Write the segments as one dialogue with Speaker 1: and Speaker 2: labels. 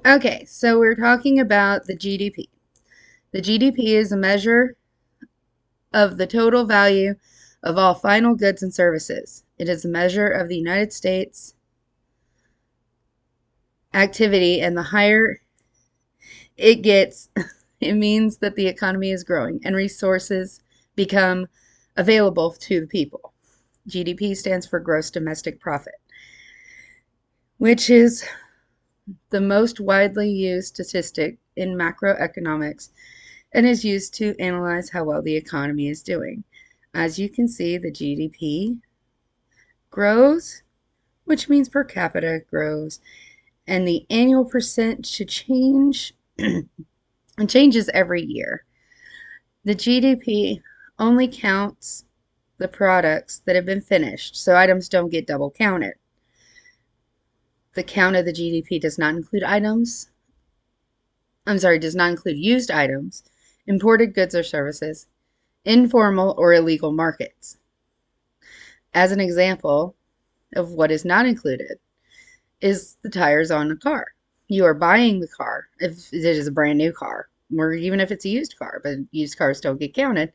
Speaker 1: Okay, so we're talking about the GDP. The GDP is a measure of the total value of all final goods and services. It is a measure of the United States activity, and the higher it gets, it means that the economy is growing and resources become available to the people. GDP stands for gross domestic profit, which is the most widely used statistic in macroeconomics and is used to analyze how well the economy is doing. As you can see, the GDP grows, which means per capita grows, and the annual percent should change and changes every year. The GDP only counts the products that have been finished, so items don't get double counted. The count of the GDP does not include does not include used items, imported goods or services, informal or illegal markets. As an example of what is not included is the tires on a car. You are buying the car if it is a brand new car, or even if it's a used car, but used cars don't get counted.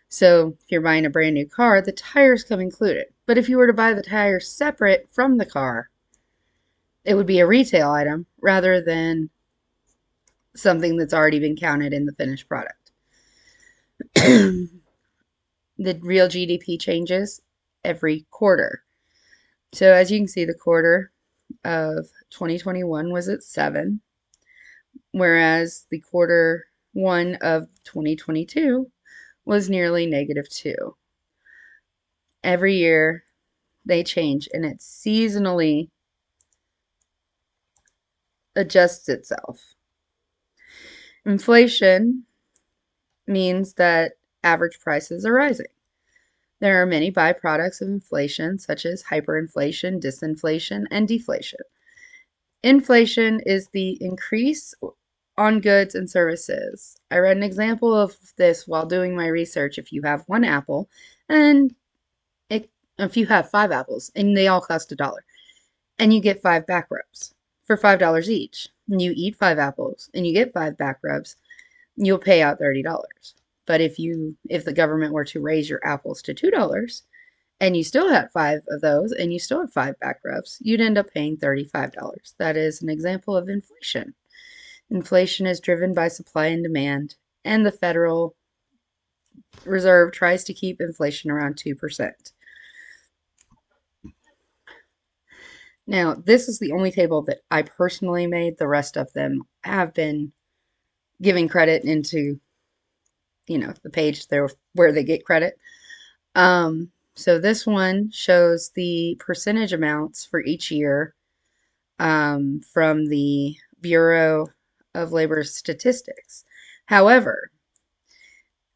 Speaker 1: So if you're buying a brand new car, the tires come included. But if you were to buy the tires separate from the car, it would be a retail item rather than something that's already been counted in the finished product. The real GDP changes every quarter. So as you can see, the quarter of 2021 was at 7, whereas the quarter one of 2022 was nearly -2. Every year they change and it seasonally adjusts itself. Inflation means that average prices are rising. There are many byproducts of inflation, such as hyperinflation, disinflation, and deflation. Inflation is the increase on goods and services. I read an example of this while doing my research. If you have one apple and if you have 5 apples and they all cost $1 and you get 5 back rubs for $5 each, and you eat 5 apples and you get 5 back rubs, you'll pay out $30. But if the government were to raise your apples to $2 and you still had 5 of those and you still had 5 back rubs, you'd end up paying $35. That is an example of inflation. Inflation is driven by supply and demand, and the Federal Reserve tries to keep inflation around 2%. Now, this is the only table that I personally made. The rest of them have been giving credit into, the page there where they get credit. So this one shows the percentage amounts for each year from the Bureau of Labor Statistics. However,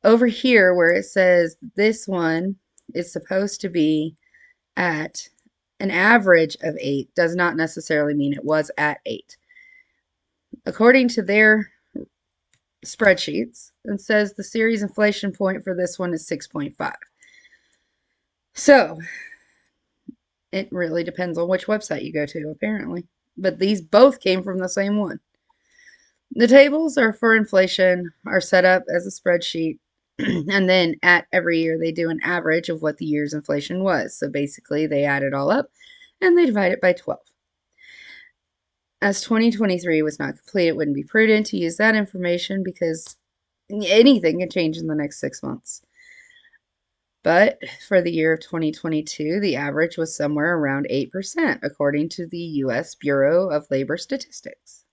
Speaker 1: over here where it says this one is supposed to be at an average of 8 does not necessarily mean it was at 8. According to their spreadsheets, it says the series inflation point for this one is 6.5. So it really depends on which website you go to, apparently. But these both came from the same one. The tables are for inflation are set up as a spreadsheet, and then at every year they do an average of what the year's inflation was. So basically they add it all up and they divide it by 12. As 2023 was not complete, it wouldn't be prudent to use that information because anything can change in the next 6 months. But for the year of 2022, the average was somewhere around 8%, according to the U.S. Bureau of Labor Statistics.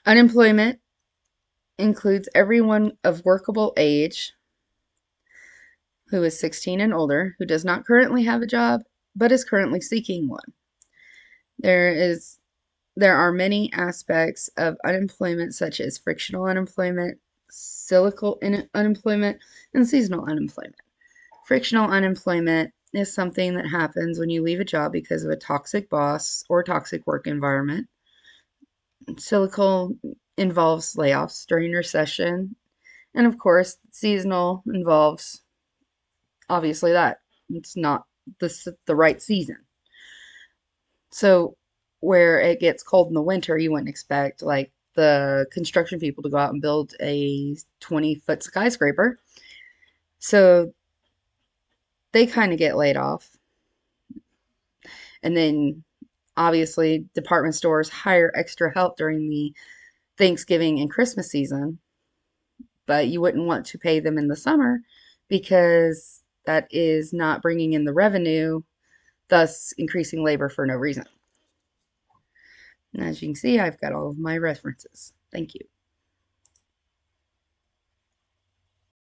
Speaker 1: Unemployment includes everyone of workable age who is 16 and older who does not currently have a job but is currently seeking one. There are many aspects of unemployment, such as frictional unemployment, cyclical unemployment, and seasonal unemployment. Frictional unemployment is something that happens when you leave a job because of a toxic boss or toxic work environment. Cyclical involves layoffs during recession, and of course, seasonal involves obviously that it's not the right season. So where it gets cold in the winter, you wouldn't expect like the construction people to go out and build a 20-foot skyscraper. So they kind of get laid off. And then obviously department stores hire extra help during the Thanksgiving and Christmas season, but you wouldn't want to pay them in the summer because that is not bringing in the revenue, thus increasing labor for no reason. And as you can see, I've got all of my references. Thank you.